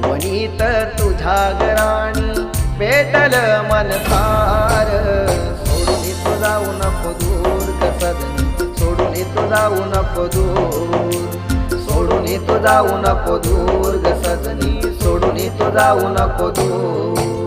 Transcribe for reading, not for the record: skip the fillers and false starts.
वणीत तुझ्या गराणी पेटल मन सार सोडून तू जाऊ नको दूर ग सजनी सोडून तू जाऊ नको दूर सोडून तू जाऊ नको दूर ग सजनी सोडून तू जाऊ नको दूर